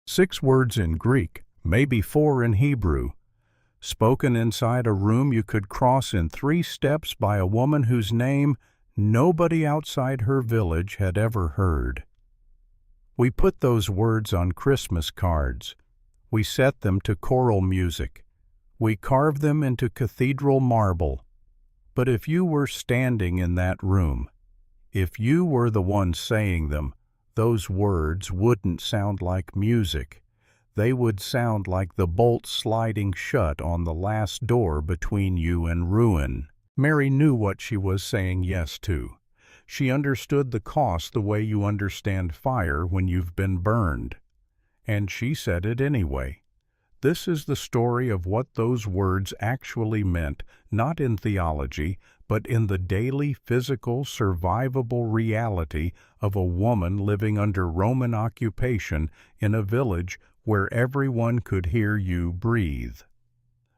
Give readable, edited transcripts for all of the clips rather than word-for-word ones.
6 words in Greek, maybe 4 in Hebrew, spoken inside a room you could cross in 3 steps by a woman whose name nobody outside her village had ever heard. We put those words on Christmas cards. We set them to choral music. We carve them into cathedral marble. But if you were standing in that room, if you were the one saying them, those words wouldn't sound like music. They would sound like the bolt sliding shut on the last door between you and ruin. Mary knew what she was saying yes to. She understood the cost the way you understand fire when you've been burned. And she said it anyway. This is the story of what those words actually meant, not in theology, but in the daily physical, survivable reality of a woman living under Roman occupation in a village where everyone could hear you breathe.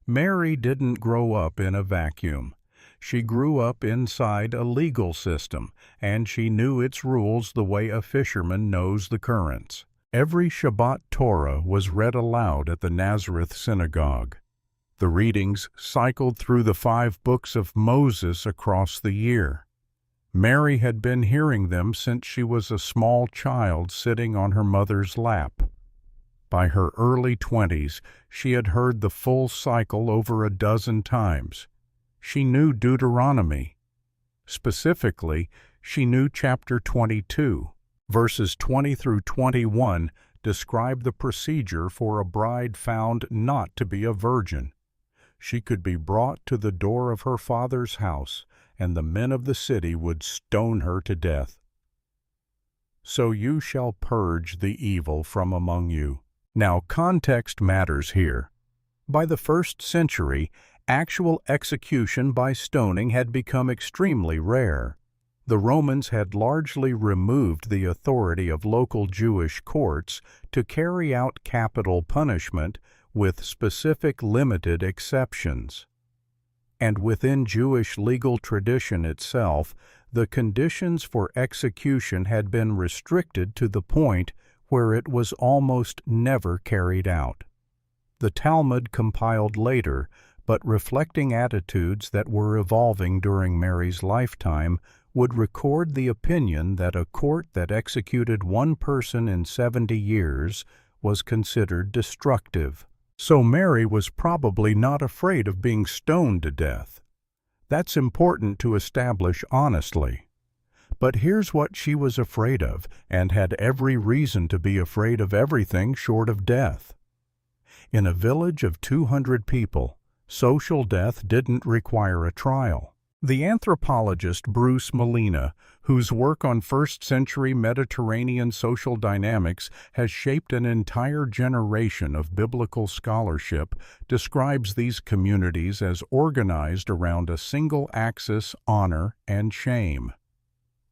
Mary didn't grow up in a vacuum. She grew up inside a legal system, and she knew its rules the way a fisherman knows the currents. Every Shabbat Torah was read aloud at the Nazareth synagogue. The readings cycled through the 5 books of Moses across the year. Mary had been hearing them since she was a small child sitting on her mother's lap. By her early 20s, she had heard the full cycle over a dozen times. She knew Deuteronomy. Specifically, she knew chapter 22. Verses 20 through 21 describe the procedure for a bride found not to be a virgin. She could be brought to the door of her father's house, and the men of the city would stone her to death. So you shall purge the evil from among you. Now, context matters here. By the 1st century, actual execution by stoning had become extremely rare. The Romans had largely removed the authority of local Jewish courts to carry out capital punishment, with specific limited exceptions. And within Jewish legal tradition itself, the conditions for execution had been restricted to the point where it was almost never carried out. The Talmud, compiled later, but reflecting attitudes that were evolving during Mary's lifetime, would record the opinion that a court that executed one person in 70 years was considered destructive. So Mary was probably not afraid of being stoned to death. That's important to establish honestly. But here's what she was afraid of, and had every reason to be afraid of everything short of death. In a village of 200 people, social death didn't require a trial. The anthropologist Bruce Molina, whose work on first-century Mediterranean social dynamics has shaped an entire generation of biblical scholarship, describes these communities as organized around a single axis: honor and shame.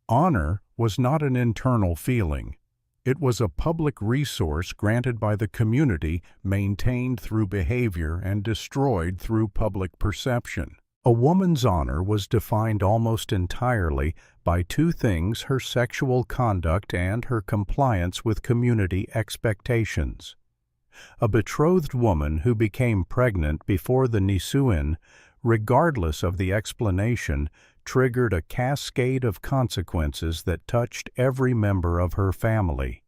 Honor was not an internal feeling. It was a public resource granted by the community, maintained through behavior and destroyed through public perception. A woman's honor was defined almost entirely by 2 things: her sexual conduct and her compliance with community expectations. A betrothed woman who became pregnant before the Nisuin, regardless of the explanation, triggered a cascade of consequences that touched every member of her family.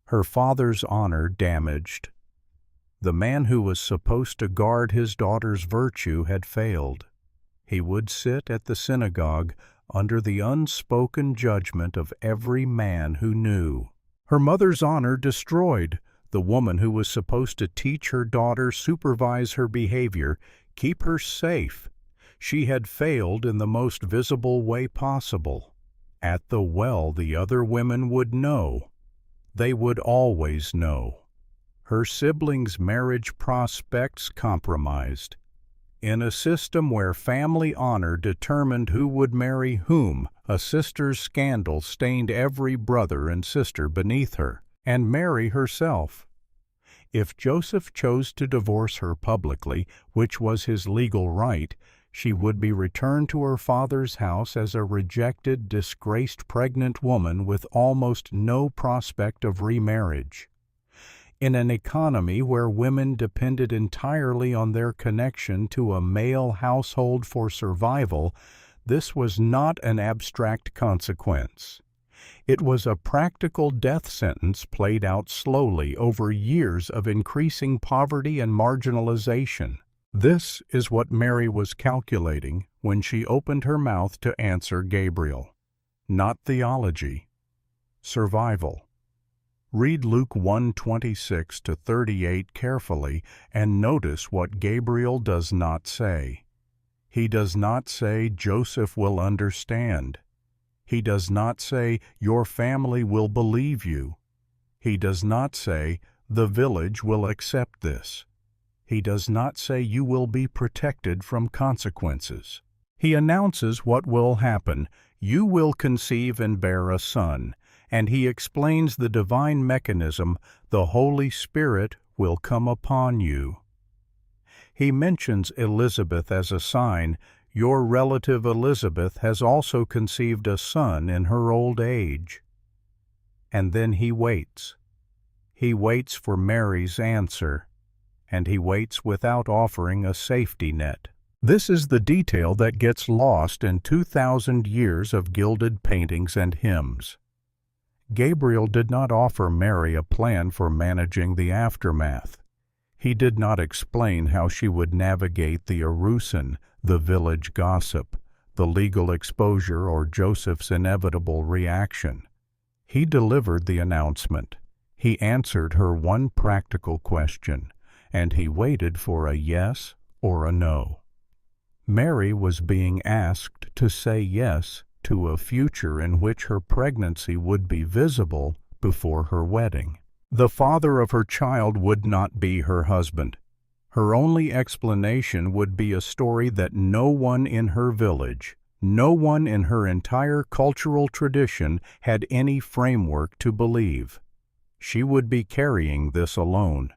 Her father's honor damaged. The man who was supposed to guard his daughter's virtue had failed. He would sit at the synagogue under the unspoken judgment of every man who knew. Her mother's honor destroyed. The woman who was supposed to teach her daughter, supervise her behavior, keep her safe. She had failed in the most visible way possible. At the well, the other women would know. They would always know. Her siblings' marriage prospects compromised. In a system where family honor determined who would marry whom, a sister's scandal stained every brother and sister beneath her, and Mary herself. If Joseph chose to divorce her publicly, which was his legal right, she would be returned to her father's house as a rejected, disgraced pregnant woman with almost no prospect of remarriage. In an economy where women depended entirely on their connection to a male household for survival, this was not an abstract consequence. It was a practical death sentence played out slowly over years of increasing poverty and marginalization. This is what Mary was calculating when she opened her mouth to answer Gabriel. Not theology, survival. Read Luke 1:26-38 carefully and notice what Gabriel does not say. He does not say Joseph will understand. He does not say your family will believe you. He does not say the village will accept this. He does not say you will be protected from consequences. He announces what will happen. You will conceive and bear a son. And he explains the divine mechanism, the Holy Spirit will come upon you. He mentions Elizabeth as a sign. Your relative Elizabeth has also conceived a son in her old age. And then he waits. He waits for Mary's answer, and he waits without offering a safety net. This is the detail that gets lost in 2,000 years of gilded paintings and hymns. Gabriel did not offer Mary a plan for managing the aftermath. He did not explain how she would navigate the Arusin, the village gossip, the legal exposure, or Joseph's inevitable reaction. He delivered the announcement. He answered her one practical question, and he waited for a yes or a no. Mary was being asked to say yes to a future in which her pregnancy would be visible before her wedding. The father of her child would not be her husband. Her only explanation would be a story that no one in her village, no one in her entire cultural tradition had any framework to believe. She would be carrying this alone.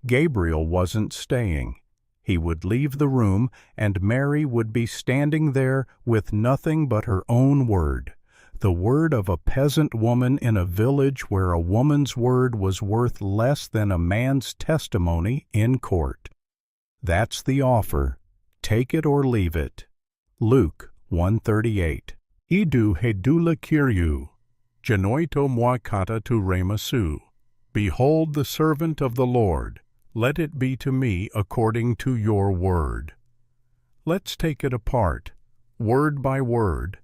Gabriel wasn't staying. He would leave the room, and Mary would be standing there with nothing but her own word, the word of a peasant woman in a village where a woman's word was worth less than a man's testimony in court. That's the offer. Take it or leave it. Luke 1:38. Idou hedula Kyriou, genoito moi kata tu remasu. Behold the servant of the Lord. Let it be to me according to your word. Let's take it apart, word by word.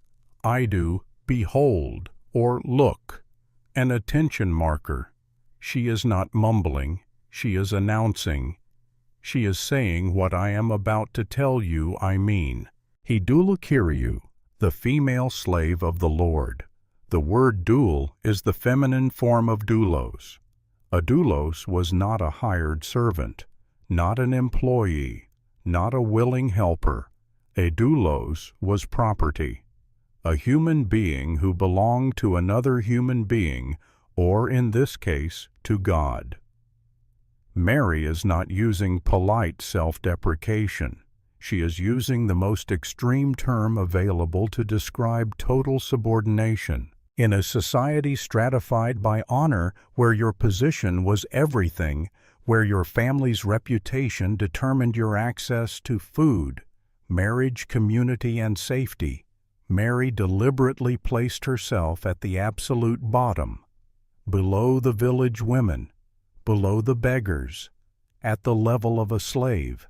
Idou, behold, or look, an attention marker. She is not mumbling, she is announcing. She is saying what I am about to tell you I mean. Hedula Kyriou, the female slave of the Lord. The word doul is the feminine form of doulos. A doulos was not a hired servant, not an employee, not a willing helper. A doulos was property, a human being who belonged to another human being, or in this case, to God. Mary is not using polite self-deprecation. She is using the most extreme term available to describe total subordination. In a society stratified by honor, where your position was everything, where your family's reputation determined your access to food, marriage, community, and safety, Mary deliberately placed herself at the absolute bottom, below the village women, below the beggars, at the level of a slave.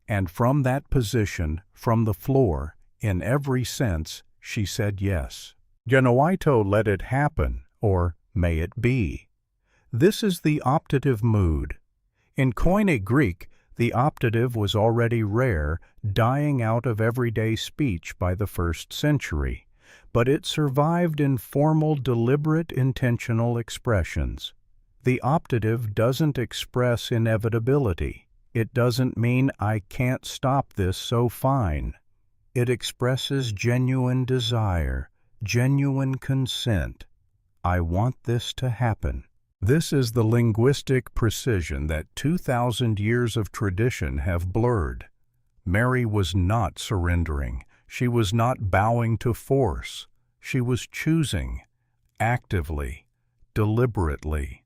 And from that position, from the floor, in every sense, she said yes. Genoito, let it happen, or may it be. This is the optative mood. In Koine Greek, the optative was already rare, dying out of everyday speech by the 1st century, but it survived in formal, deliberate, intentional expressions. The optative doesn't express inevitability. It doesn't mean I can't stop this, so fine. It expresses genuine desire, genuine consent. I want this to happen. This is the linguistic precision that 2,000 years of tradition have blurred. Mary was not surrendering. She was not bowing to force. She was choosing, actively, deliberately.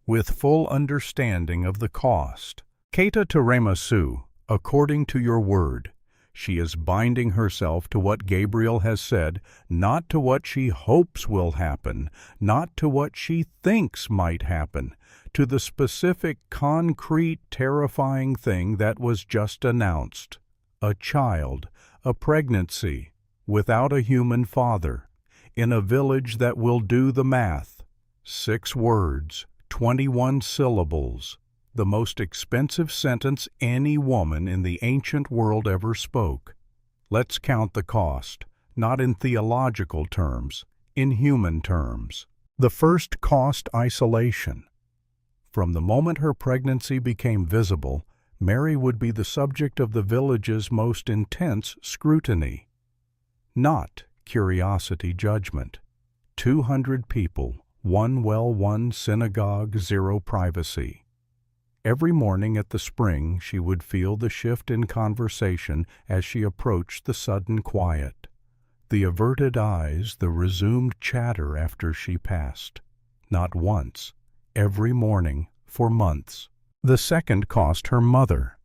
with full understanding of the cost. Kata Teremasu, according to your word. She is binding herself to what Gabriel has said, not to what she hopes will happen, not to what she thinks might happen, to the specific, concrete, terrifying thing that was just announced. A child, a pregnancy, without a human father, in a village that will do the math. 6 words, 21 syllables. The most expensive sentence any woman in the ancient world ever spoke. Let's count the cost, not in theological terms, in human terms. The first cost: isolation. From the moment her pregnancy became visible, Mary would be the subject of the village's most intense scrutiny. Not curiosity judgment. 200 people, one well, one synagogue, 0 privacy. Every morning at the spring she would feel the shift in conversation as she approached the sudden quiet, the averted eyes, the resumed chatter after she passed. Not once, every morning, for months. The second cost: her mother.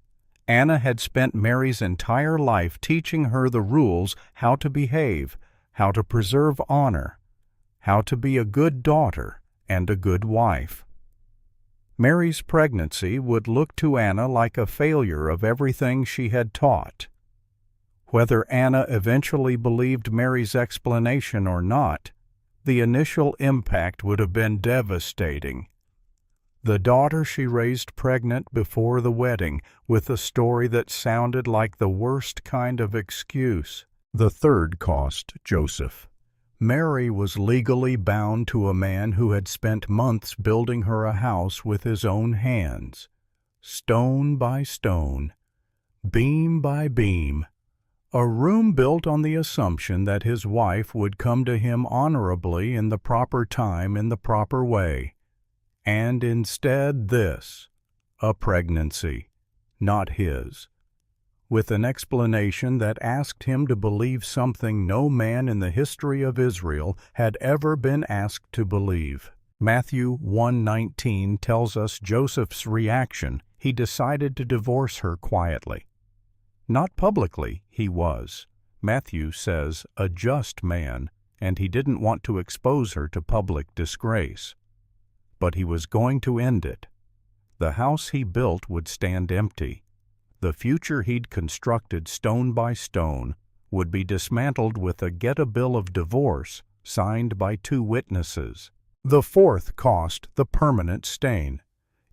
Anna had spent Mary's entire life teaching her the rules, how to behave, how to preserve honor, how to be a good daughter and a good wife. Mary's pregnancy would look to Anna like a failure of everything she had taught. Whether Anna eventually believed Mary's explanation or not, the initial impact would have been devastating. The daughter she raised pregnant before the wedding, with a story that sounded like the worst kind of excuse. The third cost: Joseph. Mary was legally bound to a man who had spent months building her a house with his own hands, stone by stone, beam by beam, a room built on the assumption that his wife would come to him honorably in the proper time, in the proper way. And instead this, a pregnancy, not his, with an explanation that asked him to believe something no man in the history of Israel had ever been asked to believe. Matthew 1:19 tells us Joseph's reaction. He decided to divorce her quietly. Not publicly, he was. Matthew says, a just man, and he didn't want to expose her to public disgrace. But he was going to end it. The house he built would stand empty. The future he'd constructed stone by stone would be dismantled with a get-a-bill of divorce signed by 2 witnesses. The fourth cost: the permanent stain.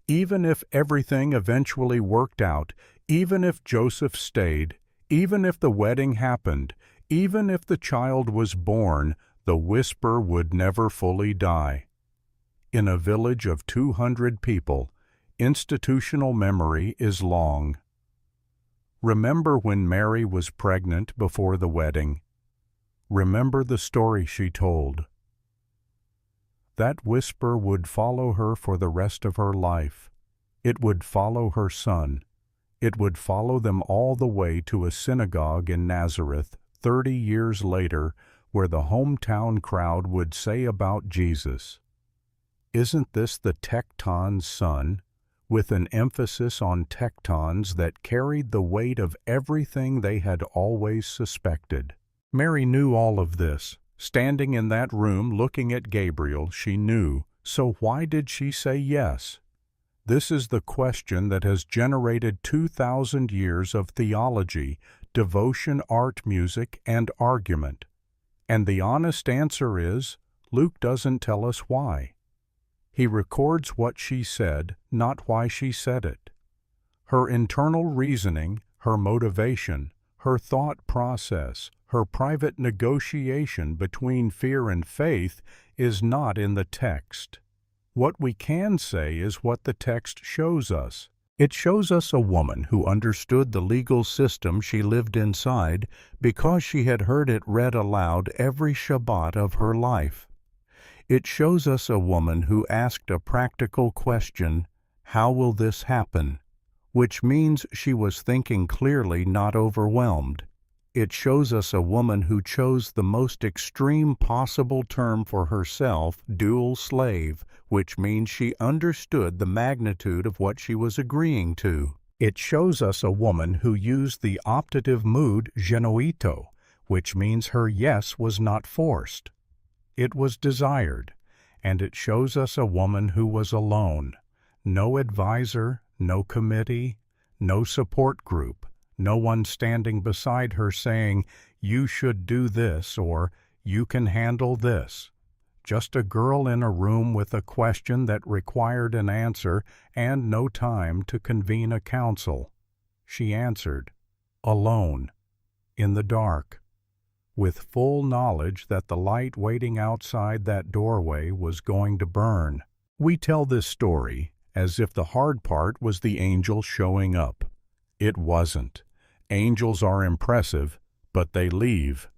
Even if everything eventually worked out, even if Joseph stayed, even if the wedding happened, even if the child was born, the whisper would never fully die. In a village of 200 people, institutional memory is long. Remember when Mary was pregnant before the wedding. Remember the story she told. That whisper would follow her for the rest of her life. It would follow her son. It would follow them all the way to a synagogue in Nazareth 30 years later, where the hometown crowd would say about Jesus, "Isn't this the tecton's son?" with an emphasis on tectons that carried the weight of everything they had always suspected. Mary knew all of this. Standing in that room looking at Gabriel, she knew. So why did she say yes? This is the question that has generated 2,000 years of theology, devotion, art, music, and argument. And the honest answer is, Luke doesn't tell us why. He records what she said, not why she said it. Her internal reasoning, her motivation, her thought process, her private negotiation between fear and faith is not in the text. What we can say is what the text shows us. It shows us a woman who understood the legal system she lived inside because she had heard it read aloud every Shabbat of her life. It shows us a woman who asked a practical question, how will this happen? Which means she was thinking clearly, not overwhelmed. It shows us a woman who chose the most extreme possible term for herself, dual slave, which means she understood the magnitude of what she was agreeing to. It shows us a woman who used the optative mood genuito, which means her yes was not forced. It was desired, and it shows us a woman who was alone. No advisor, no committee, no support group, no one standing beside her saying, "You should do this," or "You can handle this." Just a girl in a room with a question that required an answer and no time to convene a council. She answered, alone, in the dark, with full knowledge that the light waiting outside that doorway was going to burn. We tell this story as if the hard part was the angel showing up. It wasn't. Angels are impressive, but they leave.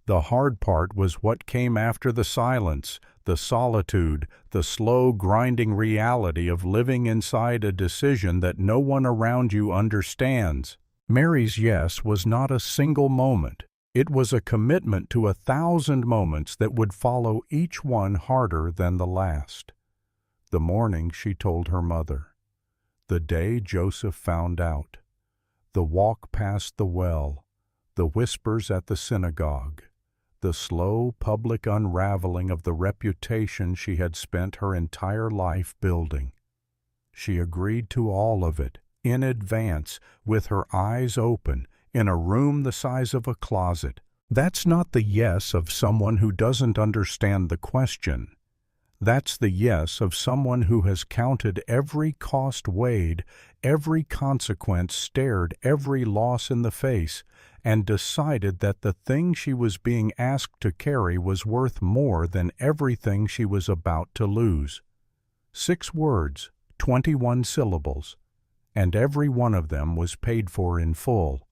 The hard part was what came after the silence, the solitude, the slow grinding reality of living inside a decision that no one around you understands. Mary's yes was not a single moment. It was a commitment to 1,000 moments that would follow, each one harder than the last. The morning she told her mother. The day Joseph found out. The walk past the well. The whispers at the synagogue. The slow public unraveling of the reputation she had spent her entire life building. She agreed to all of it, in advance, with her eyes open, in a room the size of a closet. That's not the yes of someone who doesn't understand the question. That's the yes of someone who has counted every cost weighed, every consequence stared every loss in the face, and decided that the thing she was being asked to carry was worth more than everything she was about to lose. 6 words, 21 syllables, and every one of them was paid for in full.